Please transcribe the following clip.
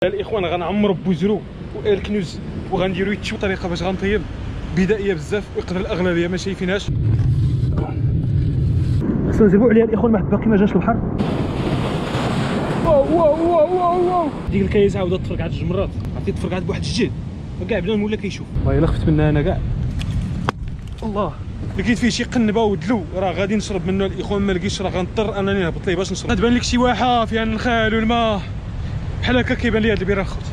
الاخوان غنعمروا بوزرو والكنوز وغنديروا يتشو طريقه باش غنطيب بدائيه بزاف ويقدر الاغلبيه ما شايفينهاش. خصنا نزربوا عليها الاخوان واحد باقي ما جاش البحر. واو واو واو واو واو ديك الكايزه عاودت تفرقعت جوج مرات، عرفتي تفرقعت بواحد الجهد وكاع بنادم ولا كيشوف. والله الا خفت منها انا كاع. الله لقيت فيه شي قنبه ودلو راه غادي نشرب منه الاخوان، ما لقيتش راه غنضطر انني نهبط ليه باش نشرب. غتبان لك شي واحه فيها النخال والماء بحال هكا كيبان لي هاد البيره الخوت.